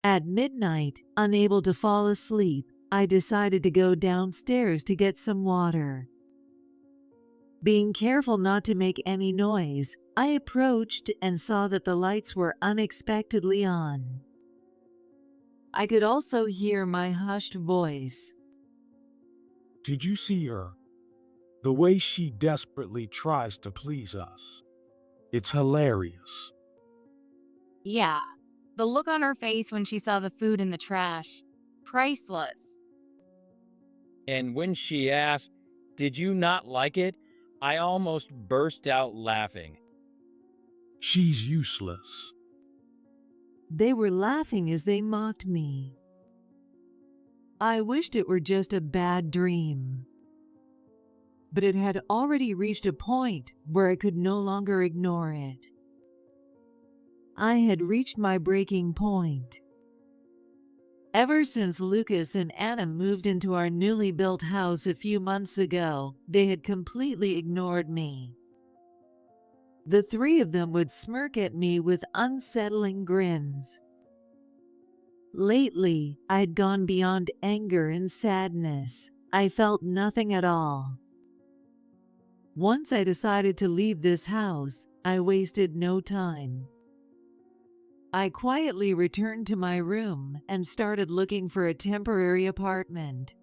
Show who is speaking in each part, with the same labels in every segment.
Speaker 1: At midnight, unable to fall asleep, I decided to go downstairs to get some water. Being careful not to make any noise, I approached and saw that the lights were unexpectedly on. I could also hear my hushed voice.
Speaker 2: Did you see her? The way she desperately tries to please us. It's hilarious.
Speaker 3: Yeah, the look on her face when she saw the food in the trash. Priceless.
Speaker 4: And when she asked, "Did you not like it?" I almost burst out laughing.
Speaker 2: She's useless.
Speaker 1: They were laughing as they mocked me. I wished it were just a bad dream. But it had already reached a point where I could no longer ignore it. I had reached my breaking point. Ever since Lucas and Anna moved into our newly built house a few months ago, they had completely ignored me. The three of them would smirk at me with unsettling grins. Lately, I had gone beyond anger and sadness. I felt nothing at all. Once I decided to leave this house, I wasted no time. I quietly returned to my room and started looking for a temporary apartment.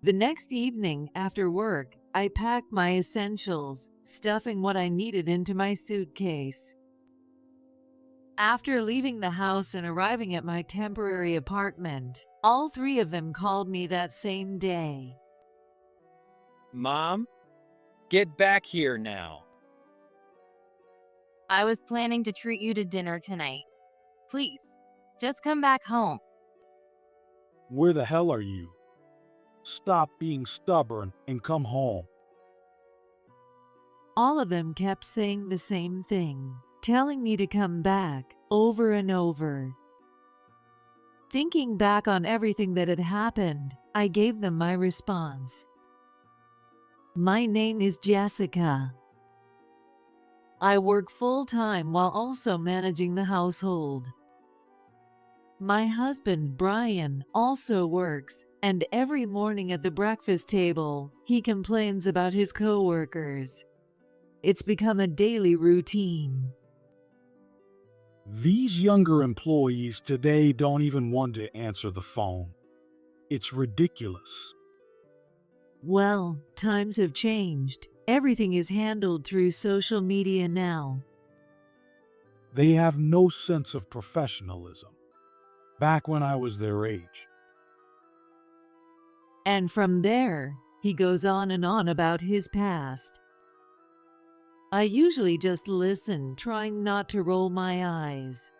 Speaker 1: The next evening after work, I packed my essentials, stuffing what I needed into my suitcase. After leaving the house and arriving at my temporary apartment, all three of them called me that same day.
Speaker 4: "Mom, get back here now."
Speaker 3: I was planning to treat you to dinner tonight. Please, just come back home.
Speaker 2: Where the hell are you? Stop being stubborn and come home.
Speaker 1: All of them kept saying the same thing, telling me to come back over and over. Thinking back on everything that had happened, I gave them my response. My name is Jessica. I work full-time while also managing the household. My husband, Brian, also works, and every morning at the breakfast table, he complains about his coworkers. It's become a daily routine.
Speaker 2: These younger employees today don't even want to answer the phone. It's ridiculous.
Speaker 1: Well, times have changed. Everything is handled through social media now.
Speaker 2: They have no sense of professionalism. Back when I was their age.
Speaker 1: And from there, he goes on and on about his past. I usually just listen, trying not to roll my eyes.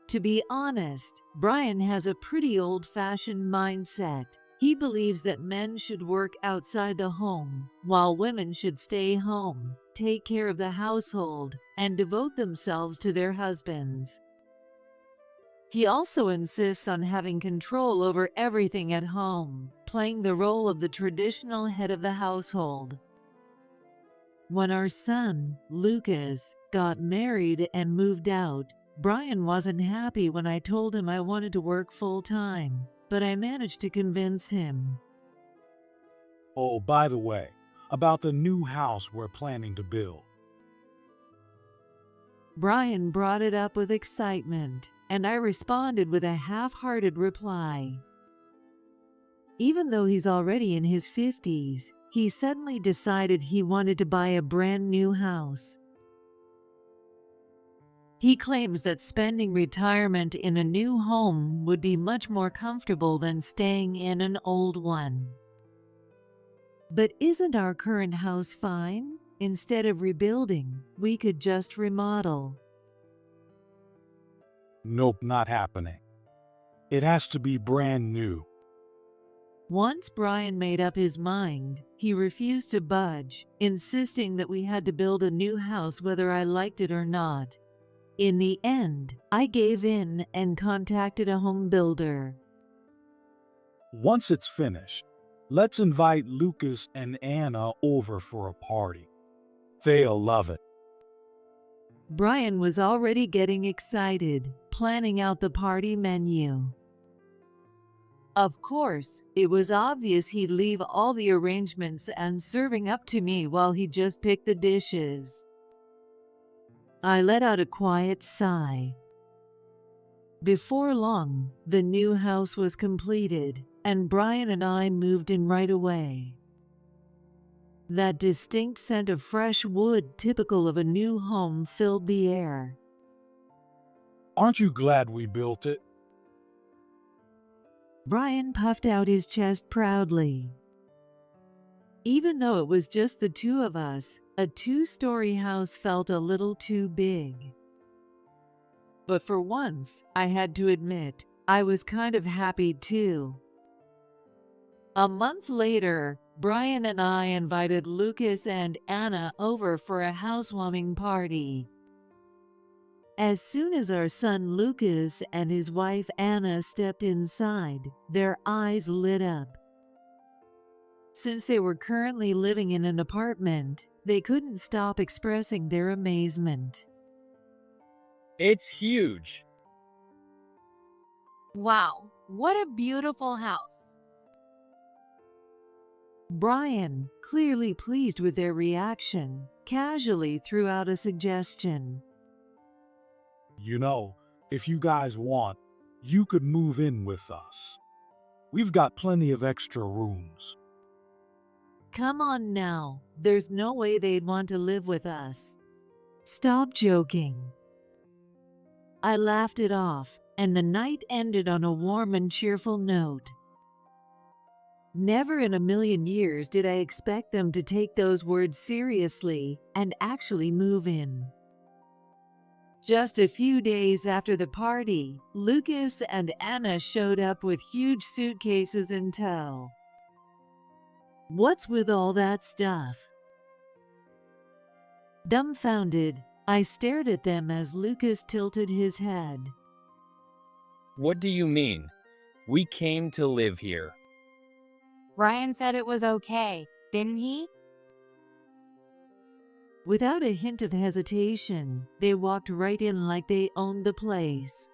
Speaker 1: To be honest, Brian has a pretty old-fashioned mindset. He believes that men should work outside the home, while women should stay home, take care of the household, and devote themselves to their husbands. He also insists on having control over everything at home, playing the role of the traditional head of the household. When our son, Lucas, got married and moved out, Brian wasn't happy when I told him I wanted to work full-time, but I managed to convince him.
Speaker 2: Oh, by the way, about the new house we're planning to build.
Speaker 1: Brian brought it up with excitement, and I responded with a half-hearted reply. Even though he's already in his 50s, he suddenly decided he wanted to buy a brand new house. He claims that spending retirement in a new home would be much more comfortable than staying in an old one. But isn't our current house fine? Instead of rebuilding, we could just remodel.
Speaker 2: Nope, not happening. It has to be brand new.
Speaker 1: Once Brian made up his mind, he refused to budge, insisting that we had to build a new house whether I liked it or not. In the end, I gave in and contacted a home builder.
Speaker 2: Once it's finished, let's invite Lucas and Anna over for a party. They'll love it.
Speaker 1: Brian was already getting excited, planning out the party menu. Of course, it was obvious he'd leave all the arrangements and serving up to me while he just picked the dishes. I let out a quiet sigh. Before long, the new house was completed, and Brian and I moved in right away. That distinct scent of fresh wood, typical of a new home, filled the air.
Speaker 2: Aren't you glad we built it?
Speaker 1: Brian puffed out his chest proudly. Even though it was just the two of us, a two-story house felt a little too big. But for once, I had to admit, I was kind of happy too. A month later, Brian and I invited Lucas and Anna over for a housewarming party. As soon as our son Lucas and his wife Anna stepped inside, their eyes lit up. Since they were currently living in an apartment, they couldn't stop expressing their amazement.
Speaker 4: It's huge.
Speaker 3: Wow, what a beautiful house.
Speaker 1: Brian, clearly pleased with their reaction, casually threw out a suggestion.
Speaker 2: You know, if you guys want, you could move in with us. We've got plenty of extra rooms.
Speaker 1: Come on now, there's no way they'd want to live with us. Stop joking. I laughed it off, and the night ended on a warm and cheerful note. Never in a million years did I expect them to take those words seriously and actually move in. Just a few days after the party, Lucas and Anna showed up with huge suitcases in tow. What's with all that stuff? Dumbfounded, I stared at them as Lucas tilted his head.
Speaker 4: What do you mean? We came to live here.
Speaker 3: Brian said it was okay, didn't he?
Speaker 1: Without a hint of hesitation, they walked right in like they owned the place.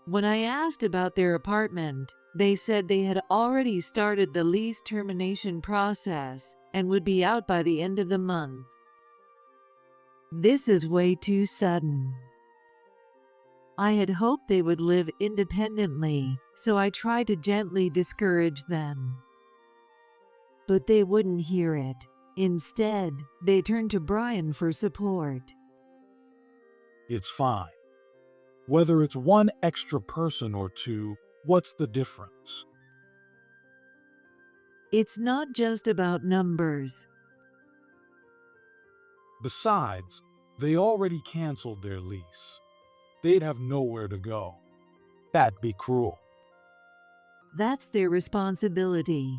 Speaker 1: When I asked about their apartment, they said they had already started the lease termination process and would be out by the end of the month. This is way too sudden. I had hoped they would live independently, so I tried to gently discourage them. But they wouldn't hear it. Instead, they turned to Brian for support.
Speaker 2: It's fine. Whether it's one extra person or two, what's the difference?
Speaker 1: It's not just about numbers.
Speaker 2: Besides, they already canceled their lease. They'd have nowhere to go. That'd be cruel.
Speaker 1: That's their responsibility.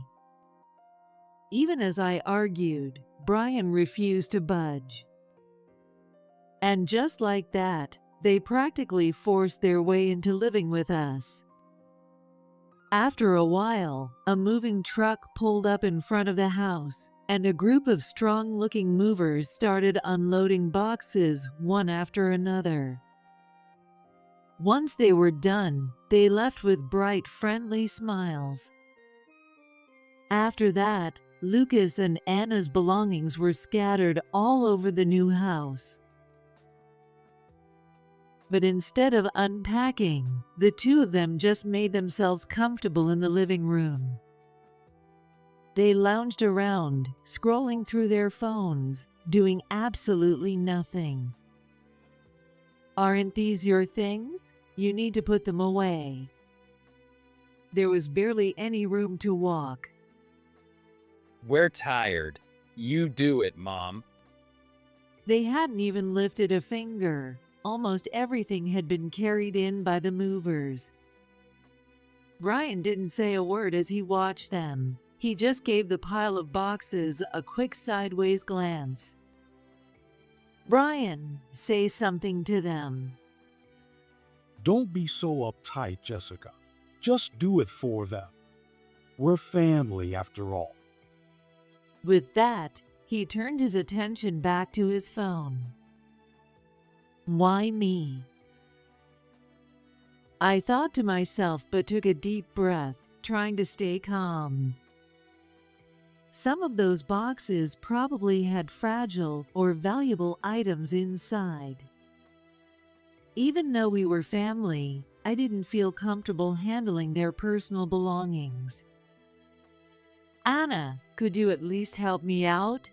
Speaker 1: Even as I argued, Brian refused to budge. And just like that, they practically forced their way into living with us. After a while, a moving truck pulled up in front of the house, and a group of strong-looking movers started unloading boxes one after another. Once they were done, they left with bright, friendly smiles. After that, Lucas and Anna's belongings were scattered all over the new house. But instead of unpacking, the two of them just made themselves comfortable in the living room. They lounged around, scrolling through their phones, doing absolutely nothing. Aren't these your things? You need to put them away. There was barely any room to walk.
Speaker 4: We're tired. You do it, Mom.
Speaker 1: They hadn't even lifted a finger. Almost everything had been carried in by the movers. Brian didn't say a word as he watched them. He just gave the pile of boxes a quick sideways glance. Brian, say something to them.
Speaker 2: Don't be so uptight, Jessica. Just do it for them. We're family after all.
Speaker 1: With that, he turned his attention back to his phone. Why me? I thought to myself, but took a deep breath, trying to stay calm. Some of those boxes probably had fragile or valuable items inside. Even though we were family, I didn't feel comfortable handling their personal belongings. Anna, could you at least help me out?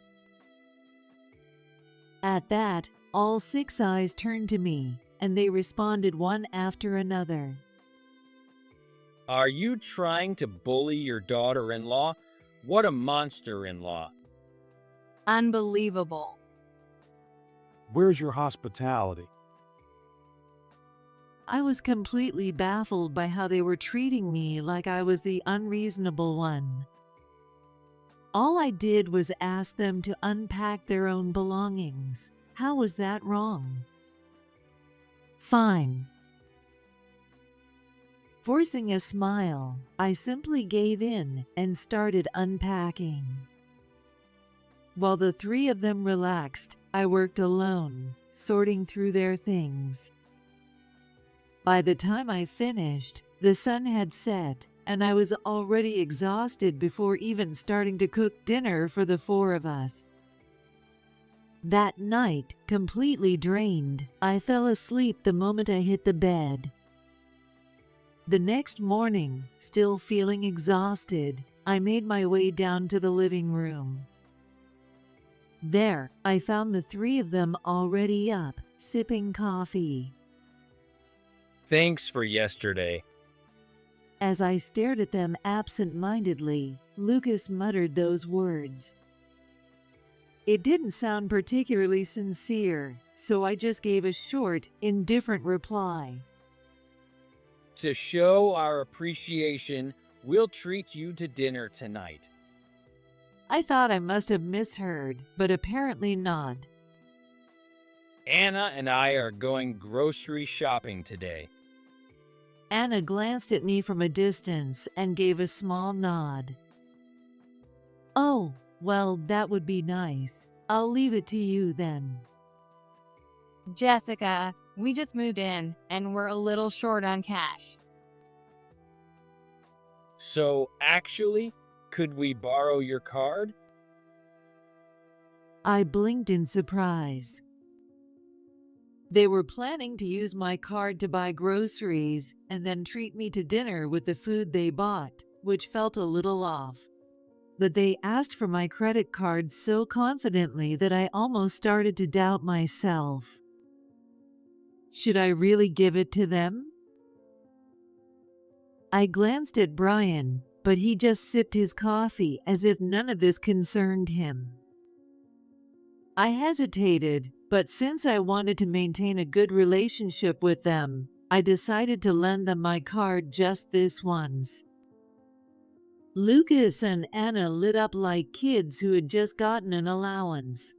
Speaker 1: At that, all 6 eyes turned to me, and they responded one after another.
Speaker 4: Are you trying to bully your daughter-in-law? What a monster-in-law.
Speaker 3: Unbelievable.
Speaker 2: Where's your hospitality?
Speaker 1: I was completely baffled by how they were treating me like I was the unreasonable one. All I did was ask them to unpack their own belongings. How was that wrong? Fine. Forcing a smile, I simply gave in and started unpacking. While the 3 of them relaxed, I worked alone, sorting through their things. By the time I finished, the sun had set, and I was already exhausted before even starting to cook dinner for the 4 of us. That night, completely drained, I fell asleep the moment I hit the bed. The next morning, still feeling exhausted, I made my way down to the living room. There, I found the 3 of them already up, sipping coffee.
Speaker 4: Thanks for yesterday.
Speaker 1: As I stared at them absent-mindedly, Lucas muttered those words. It didn't sound particularly sincere, so I just gave a short, indifferent reply.
Speaker 4: To show our appreciation, we'll treat you to dinner tonight.
Speaker 1: I thought I must have misheard, but apparently not.
Speaker 4: Anna and I are going grocery shopping today.
Speaker 1: Anna glanced at me from a distance and gave a small nod. Oh, well, that would be nice. I'll leave it to you then.
Speaker 3: Jessica, we just moved in and we're a little short on cash.
Speaker 4: So, actually, could we borrow your card?
Speaker 1: I blinked in surprise. They were planning to use my card to buy groceries and then treat me to dinner with the food they bought, which felt a little off. But they asked for my credit card so confidently that I almost started to doubt myself. Should I really give it to them? I glanced at Brian, but he just sipped his coffee as if none of this concerned him. I hesitated, but since I wanted to maintain a good relationship with them, I decided to lend them my card just this once. Lucas and Anna lit up like kids who had just gotten an allowance.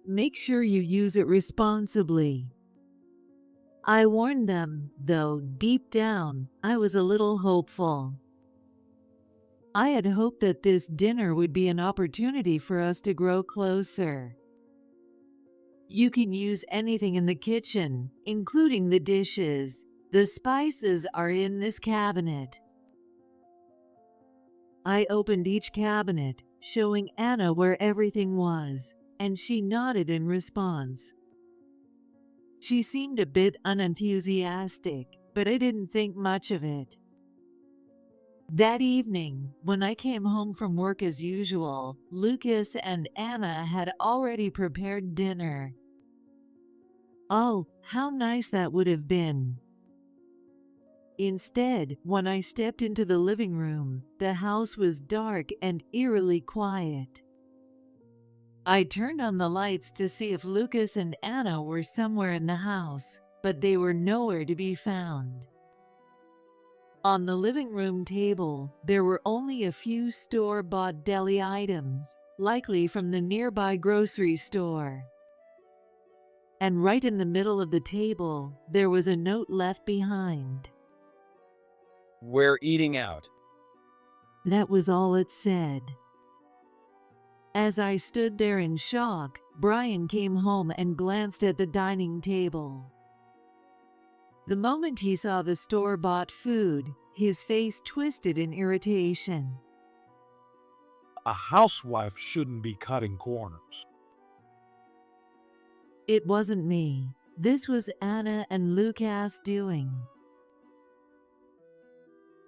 Speaker 1: Make sure you use it responsibly. I warned them, though deep down, I was a little hopeful. I had hoped that this dinner would be an opportunity for us to grow closer. You can use anything in the kitchen, including the dishes. The spices are in this cabinet. I opened each cabinet, showing Anna where everything was, and she nodded in response. She seemed a bit unenthusiastic, but I didn't think much of it. That evening, when I came home from work as usual, Lucas and Anna had already prepared dinner. Oh, how nice that would have been. Instead, when I stepped into the living room, the house was dark and eerily quiet. I turned on the lights to see if Lucas and Anna were somewhere in the house, but they were nowhere to be found. On the living room table, there were only a few store-bought deli items, likely from the nearby grocery store. And right in the middle of the table, there was a note left behind.
Speaker 4: We're eating out.
Speaker 1: That was all it said. As I stood there in shock, Brian came home and glanced at the dining table. The moment he saw the store-bought food, his face twisted in irritation.
Speaker 2: A housewife shouldn't be cutting corners.
Speaker 1: It wasn't me. This was Anna and Lucas doing.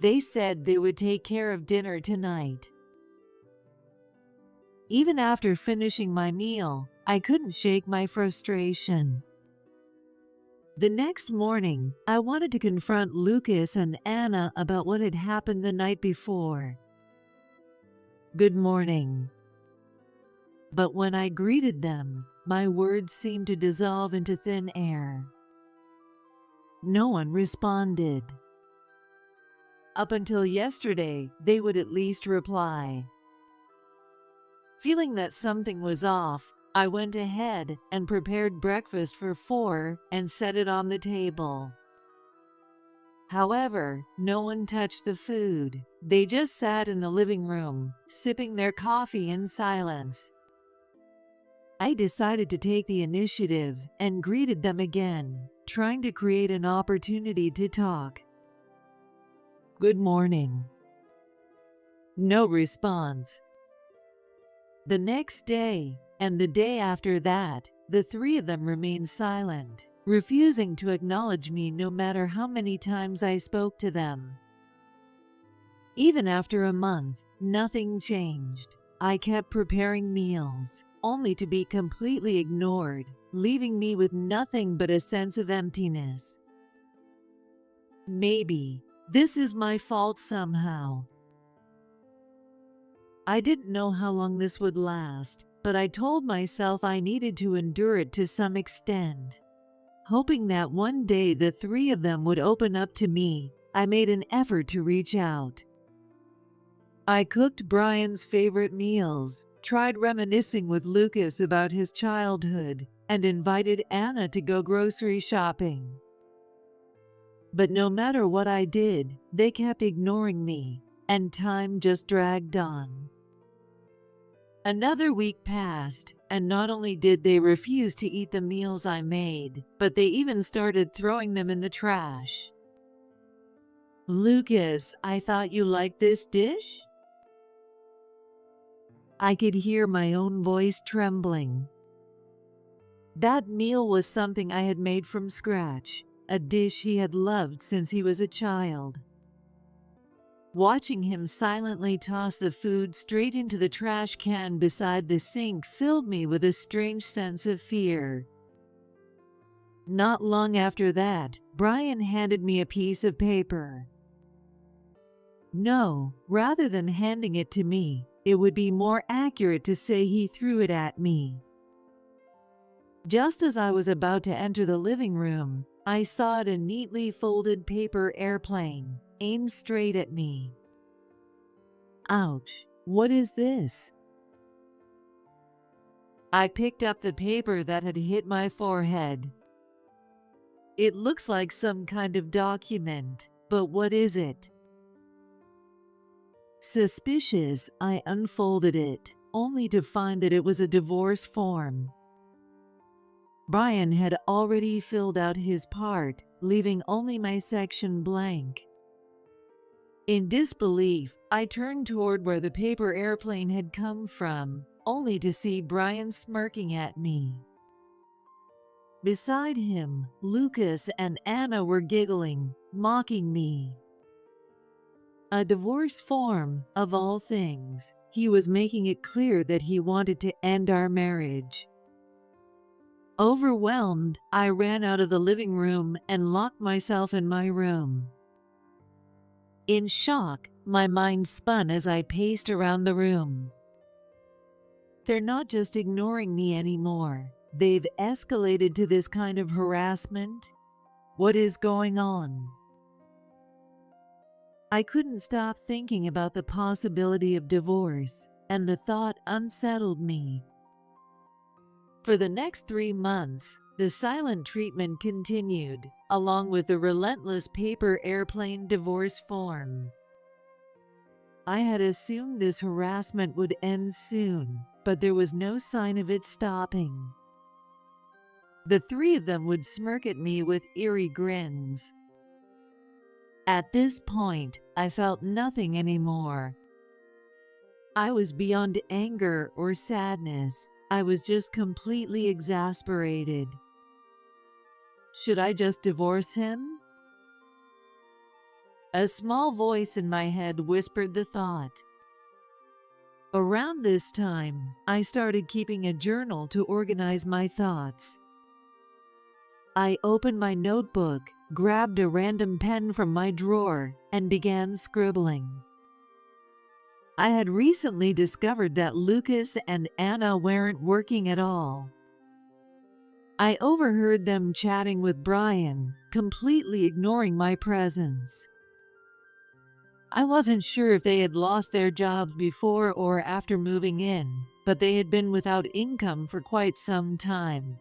Speaker 1: They said they would take care of dinner tonight. Even after finishing my meal, I couldn't shake my frustration. The next morning, I wanted to confront Lucas and Anna about what had happened the night before. "Good morning." But when I greeted them, my words seemed to dissolve into thin air. No one responded. Up until yesterday, they would at least reply. Feeling that something was off, I went ahead and prepared breakfast for 4 and set it on the table. However, no one touched the food. They just sat in the living room, sipping their coffee in silence. I decided to take the initiative and greeted them again, trying to create an opportunity to talk. "Good morning." No response. The next day, and the day after that, the three of them remained silent, refusing to acknowledge me no matter how many times I spoke to them. Even after a month, nothing changed. I kept preparing meals, only to be completely ignored, leaving me with nothing but a sense of emptiness. Maybe this is my fault somehow. I didn't know how long this would last, but I told myself I needed to endure it to some extent. Hoping that one day the three of them would open up to me, I made an effort to reach out. I cooked Brian's favorite meals, tried reminiscing with Lucas about his childhood, and invited Anna to go grocery shopping. But no matter what I did, they kept ignoring me, and time just dragged on. Another week passed, and not only did they refuse to eat the meals I made, but they even started throwing them in the trash. "Lucas, I thought you liked this dish?" I could hear my own voice trembling. That meal was something I had made from scratch, a dish he had loved since he was a child. Watching him silently toss the food straight into the trash can beside the sink filled me with a strange sense of fear. Not long after that, Brian handed me a piece of paper. No, rather than handing it to me, it would be more accurate to say he threw it at me. Just as I was about to enter the living room, I saw a neatly folded paper airplane, aimed straight at me. Ouch, what is this? I picked up the paper that had hit my forehead. It looks like some kind of document, but what is it? Suspicious, I unfolded it, only to find that it was a divorce form. Brian had already filled out his part, leaving only my section blank. In disbelief, I turned toward where the paper airplane had come from, only to see Brian smirking at me. Beside him, Lucas and Anna were giggling, mocking me. A divorce form, of all things. He was making it clear that he wanted to end our marriage. Overwhelmed, I ran out of the living room and locked myself in my room. In shock, my mind spun as I paced around the room. They're not just ignoring me anymore. They've escalated to this kind of harassment. What is going on? I couldn't stop thinking about the possibility of divorce, and the thought unsettled me. For the next 3 months, the silent treatment continued, along with the relentless paper airplane divorce form. I had assumed this harassment would end soon, but there was no sign of it stopping. The three of them would smirk at me with eerie grins. At this point, I felt nothing anymore. I was beyond anger or sadness. I was just completely exasperated. Should I just divorce him? A small voice in my head whispered the thought. Around this time, I started keeping a journal to organize my thoughts. I opened my notebook, grabbed a random pen from my drawer, and began scribbling. I had recently discovered that Lucas and Anna weren't working at all. I overheard them chatting with Brian, completely ignoring my presence. I wasn't sure if they had lost their jobs before or after moving in, but they had been without income for quite some time.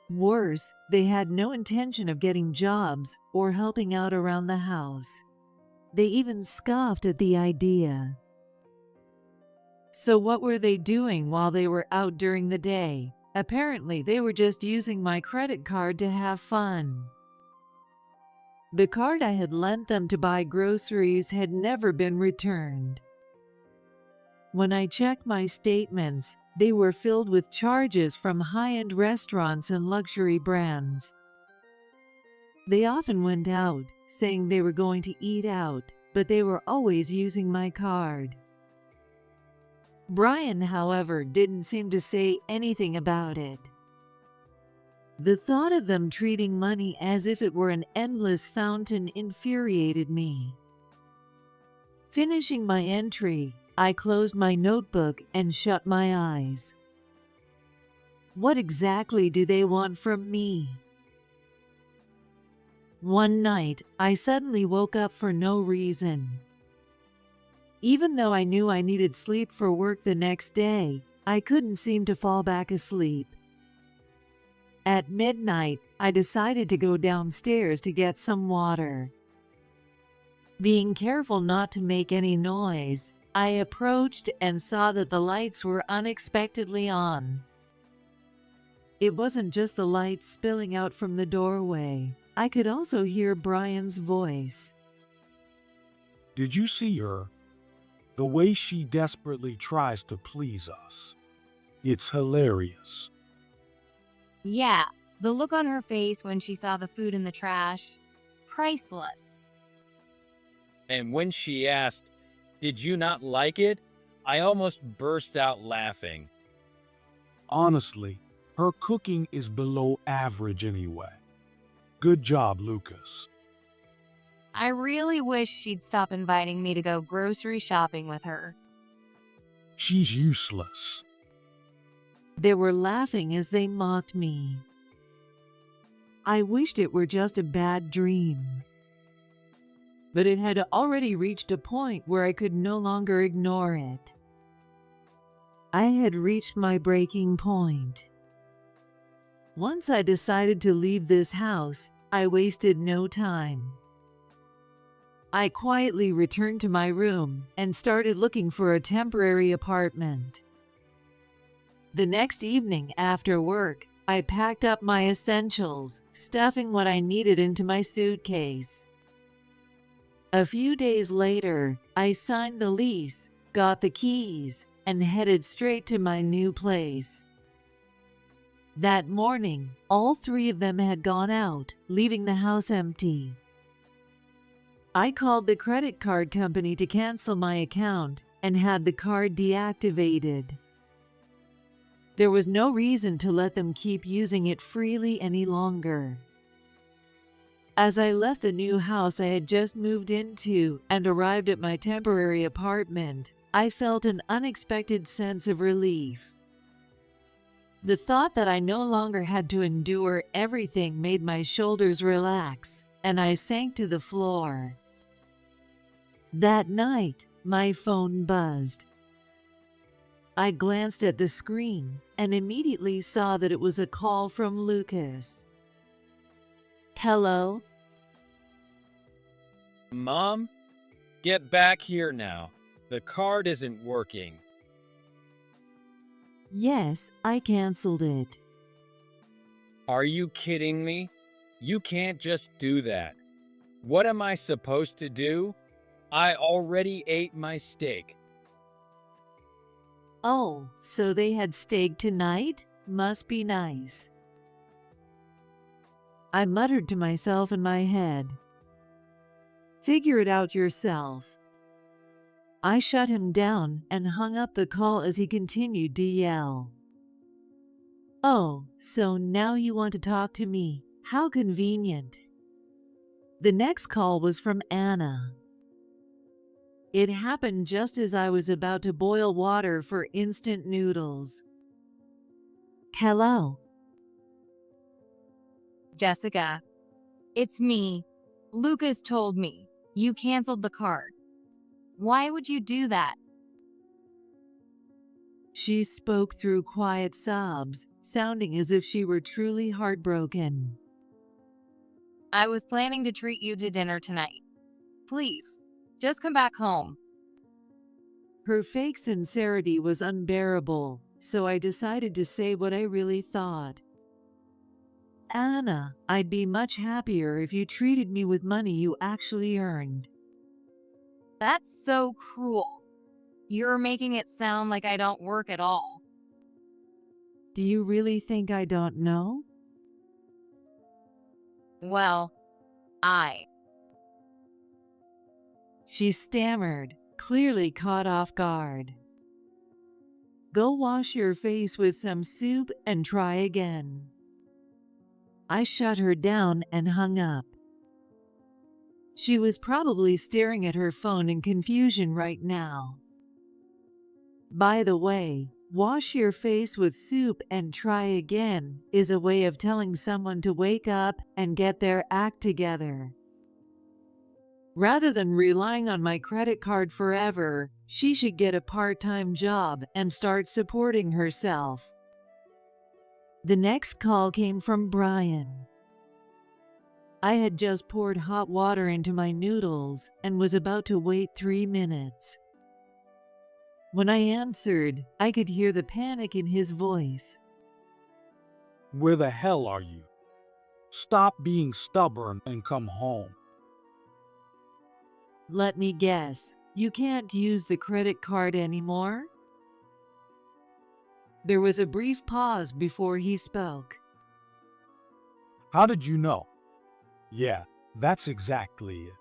Speaker 1: Worse, they had no intention of getting jobs or helping out around the house. They even scoffed at the idea. So what were they doing while they were out during the day? Apparently, they were just using my credit card to have fun. The card I had lent them to buy groceries had never been returned. When I checked my statements, they were filled with charges from high-end restaurants and luxury brands. They often went out, saying they were going to eat out, but they were always using my card. Brian, however, didn't seem to say anything about it. The thought of them treating money as if it were an endless fountain infuriated me. Finishing my entry, I closed my notebook and shut my eyes. What exactly do they want from me? One night, I suddenly woke up for no reason. Even though I knew I needed sleep for work the next day, I couldn't seem to fall back asleep. At midnight, I decided to go downstairs to get some water. Being careful not to make any noise, I approached and saw that the lights were unexpectedly on. It wasn't just the light spilling out from the doorway. I could also hear Brian's voice.
Speaker 2: Did you see her? The way she desperately tries to please us. It's hilarious.
Speaker 3: Yeah, the look on her face when she saw the food in the trash. Priceless.
Speaker 4: And when she asked, "Did you not like it?" I almost burst out laughing.
Speaker 2: Honestly, her cooking is below average anyway. Good job, Lucas.
Speaker 3: I really wish she'd stop inviting me to go grocery shopping with her.
Speaker 2: She's useless.
Speaker 1: They were laughing as they mocked me. I wished it were just a bad dream. But it had already reached a point where I could no longer ignore it. I had reached my breaking point. Once I decided to leave this house, I wasted no time. I quietly returned to my room and started looking for a temporary apartment. The next evening after work, I packed up my essentials, stuffing what I needed into my suitcase. A few days later, I signed the lease, got the keys, and headed straight to my new place. That morning, all three of them had gone out, leaving the house empty. I called the credit card company to cancel my account and had the card deactivated. There was no reason to let them keep using it freely any longer. As I left the new house I had just moved into and arrived at my temporary apartment, I felt an unexpected sense of relief. The thought that I no longer had to endure everything made my shoulders relax, and I sank to the floor. That night, my phone buzzed. I glanced at the screen and immediately saw that it was a call from Lucas. Hello?
Speaker 4: Mom? Get back here now. The card isn't working.
Speaker 1: Yes, I canceled it.
Speaker 4: Are you kidding me? You can't just do that. What am I supposed to do? I already ate my steak.
Speaker 1: Oh, so they had steak tonight? Must be nice. I muttered to myself in my head. Figure it out yourself. I shut him down and hung up the call as he continued to yell. Oh, so now you want to talk to me? How convenient. The next call was from Anna. It happened just as I was about to boil water for instant noodles. Hello.
Speaker 3: Jessica, it's me. Lucas told me you canceled the card. Why would you do that?
Speaker 1: She spoke through quiet sobs, sounding as if she were truly heartbroken.
Speaker 3: I was planning to treat you to dinner tonight. Please, just come back home.
Speaker 1: Her fake sincerity was unbearable, so I decided to say what I really thought. Anna, I'd be much happier if you treated me with money you actually earned.
Speaker 3: That's so cruel. You're making it sound like I don't work at all.
Speaker 1: Do you really think I don't know?
Speaker 3: Well,
Speaker 1: She stammered, clearly caught off guard. Go wash your face with some soup and try again. I shut her down and hung up. She was probably staring at her phone in confusion right now. By the way, wash your face with soup and try again is a way of telling someone to wake up and get their act together. Rather than relying on my credit card forever, she should get a part-time job and start supporting herself. The next call came from Brian. I had just poured hot water into my noodles and was about to wait 3 minutes. When I answered, I could hear the panic in his voice.
Speaker 2: Where the hell are you? Stop being stubborn and come home.
Speaker 1: Let me guess, you can't use the credit card anymore? There was a brief pause before he spoke.
Speaker 2: How did you know? Yeah, that's exactly it.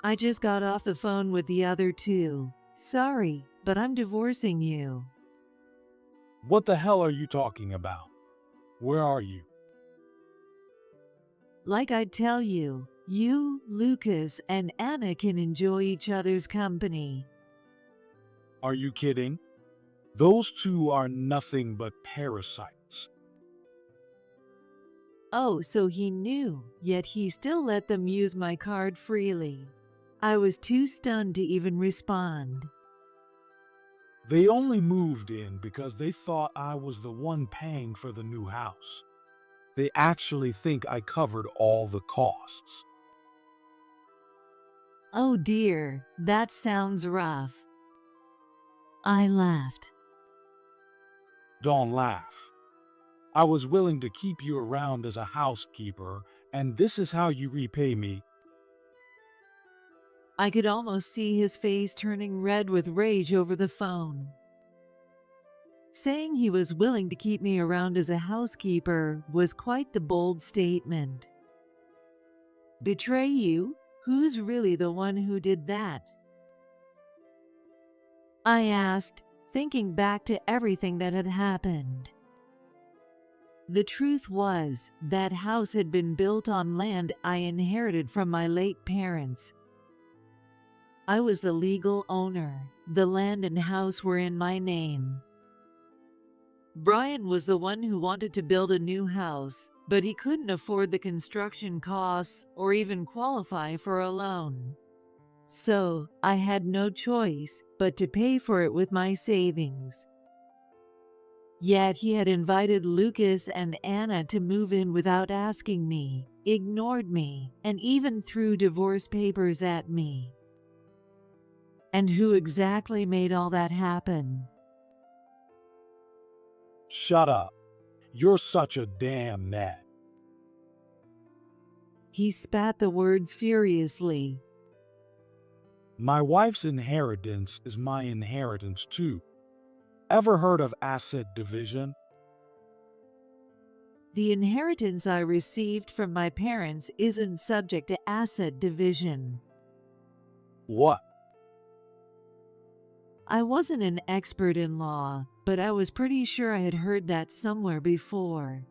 Speaker 1: I just got off the phone with the other two. Sorry, but I'm divorcing you.
Speaker 2: What the hell are you talking about? Where are you?
Speaker 1: Like I tell you, you, Lucas, and Anna can enjoy each other's company.
Speaker 2: Are you kidding? Those two are nothing but parasites.
Speaker 1: Oh, so he knew, yet he still let them use my card freely. I was too stunned to even respond.
Speaker 2: They only moved in because they thought I was the one paying for the new house. They actually think I covered all the costs.
Speaker 1: Oh dear, that sounds rough. I laughed.
Speaker 2: Don't laugh. I was willing to keep you around as a housekeeper, and this is how you repay me.
Speaker 1: I could almost see his face turning red with rage over the phone. Saying he was willing to keep me around as a housekeeper was quite the bold statement. Betray you? Who's really the one who did that? I asked, thinking back to everything that had happened. The truth was, that house had been built on land I inherited from my late parents. I was the legal owner. The land and house were in my name. Brian was the one who wanted to build a new house, but he couldn't afford the construction costs or even qualify for a loan. So, I had no choice but to pay for it with my savings. Yet he had invited Lucas and Anna to move in without asking me, ignored me, and even threw divorce papers at me. And who exactly made all that happen?
Speaker 2: Shut up. You're such a damn nag.
Speaker 1: He spat the words furiously.
Speaker 2: My wife's inheritance is my inheritance too. Ever heard of asset division?
Speaker 1: The inheritance I received from my parents isn't subject to asset division.
Speaker 2: What?
Speaker 1: I wasn't an expert in law, but I was pretty sure I had heard that somewhere before.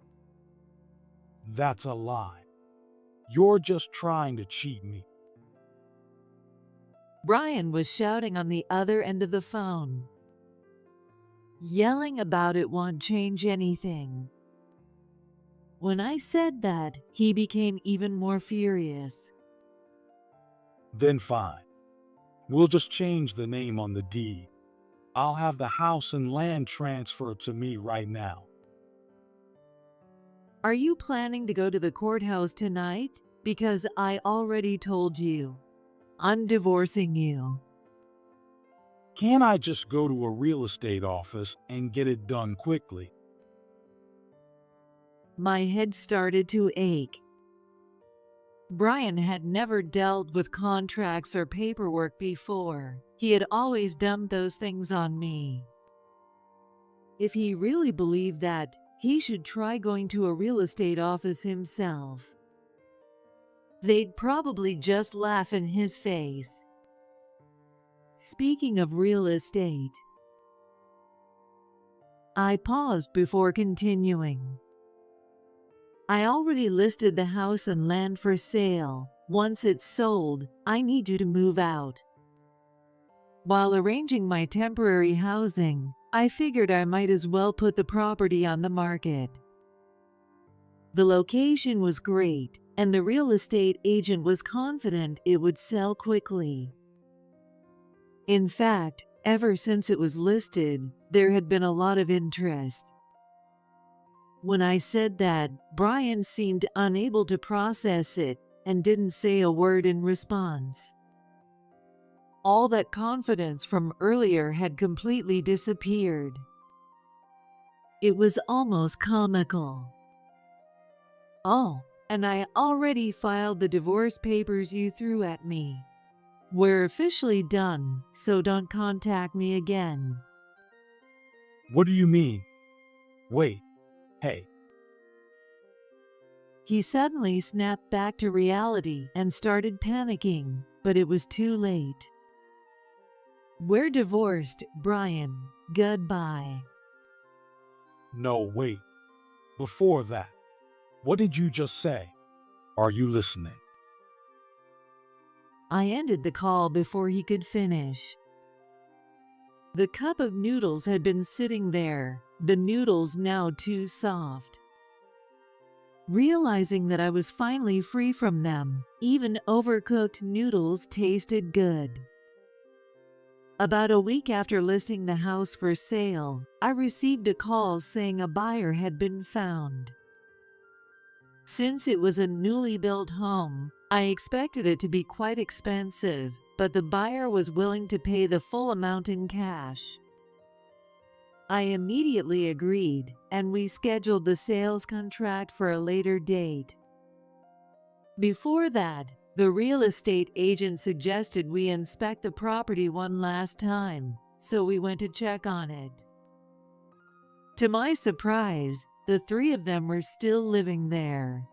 Speaker 2: That's a lie. You're just trying to cheat me.
Speaker 1: Brian was shouting on the other end of the phone. Yelling about it won't change anything. When I said that, he became even more furious.
Speaker 2: Then fine. We'll just change the name on the deed. I'll have the house and land transferred to me right now.
Speaker 1: Are you planning to go to the courthouse tonight? Because I already told you. I'm divorcing you.
Speaker 2: Can't I just go to a real estate office and get it done quickly?
Speaker 1: My head started to ache. Brian had never dealt with contracts or paperwork before. He had always dumped those things on me. If he really believed that, he should try going to a real estate office himself. They'd probably just laugh in his face. Speaking of real estate, I paused before continuing. I already listed the house and land for sale. Once it's sold, I need you to move out. While arranging my temporary housing, I figured I might as well put the property on the market. The location was great, and the real estate agent was confident it would sell quickly. In fact, ever since it was listed, there had been a lot of interest. When I said that, Brian seemed unable to process it and didn't say a word in response. All that confidence from earlier had completely disappeared. It was almost comical. Oh, and I already filed the divorce papers you threw at me. We're officially done, so don't contact me again.
Speaker 2: What do you mean? Wait. Hey.
Speaker 1: He suddenly snapped back to reality and started panicking, but it was too late. We're divorced, Brian. Goodbye.
Speaker 2: No, wait. Before that, what did you just say? Are you listening?
Speaker 1: I ended the call before he could finish. The cup of noodles had been sitting there, the noodles now too soft. Realizing that I was finally free from them, even overcooked noodles tasted good. About a week after listing the house for sale, I received a call saying a buyer had been found. Since it was a newly built home, I expected it to be quite expensive, but the buyer was willing to pay the full amount in cash. I immediately agreed, and we scheduled the sales contract for a later date. Before that, the real estate agent suggested we inspect the property one last time, so we went to check on it. To my surprise, the three of them were still living there.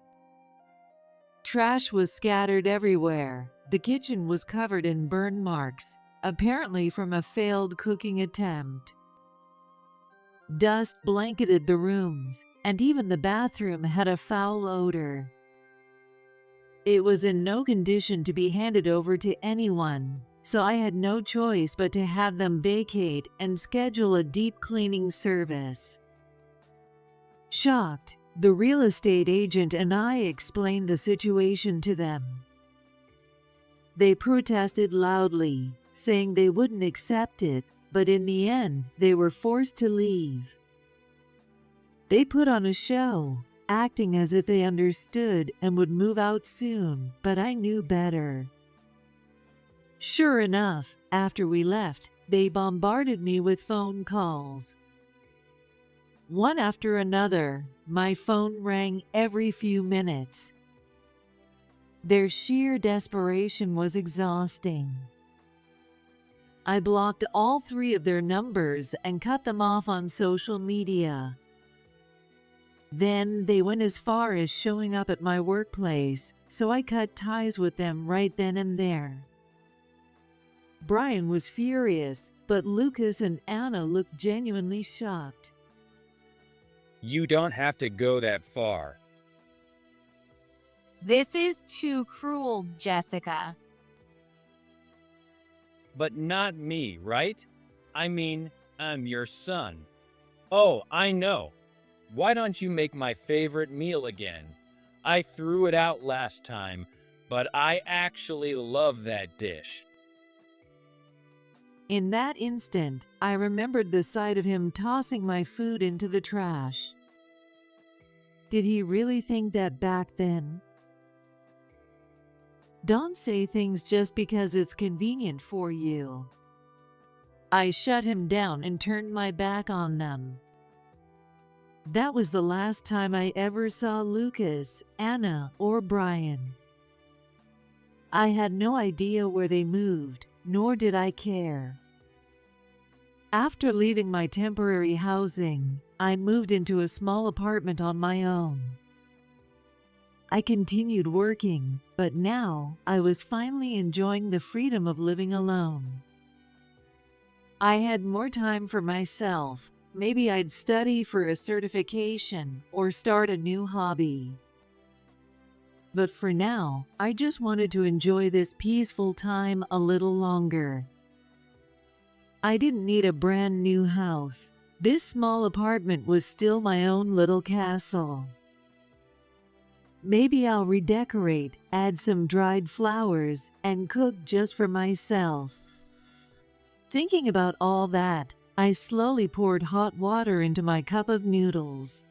Speaker 1: Trash was scattered everywhere. The kitchen was covered in burn marks, apparently from a failed cooking attempt. Dust blanketed the rooms, and even the bathroom had a foul odor. It was in no condition to be handed over to anyone, so I had no choice but to have them vacate and schedule a deep cleaning service. Shocked, the real estate agent and I explained the situation to them. They protested loudly, saying they wouldn't accept it, but in the end, they were forced to leave. They put on a show, acting as if they understood and would move out soon, but I knew better. Sure enough, after we left, they bombarded me with phone calls. One after another, my phone rang every few minutes. Their sheer desperation was exhausting. I blocked all 3 of their numbers and cut them off on social media. Then they went as far as showing up at my workplace, so I cut ties with them right then and there. Brian was furious, but Lucas and Anna looked genuinely shocked.
Speaker 4: You don't have to go that far.
Speaker 3: This is too cruel, Jessica.
Speaker 4: But not me, right? I mean, I'm your son. Oh, I know. Why don't you make my favorite meal again? I threw it out last time, but I actually love that dish.
Speaker 1: In that instant, I remembered the sight of him tossing my food into the trash. Did he really think that back then? Don't say things just because it's convenient for you. I shut him down and turned my back on them. That was the last time I ever saw Lucas, Anna, or Brian. I had no idea where they moved, nor did I care. After leaving my temporary housing, I moved into a small apartment on my own. I continued working, but now I was finally enjoying the freedom of living alone. I had more time for myself. Maybe I'd study for a certification or start a new hobby. But for now, I just wanted to enjoy this peaceful time a little longer. I didn't need a brand new house. This small apartment was still my own little castle. Maybe I'll redecorate, add some dried flowers, and cook just for myself. Thinking about all that, I slowly poured hot water into my cup of noodles.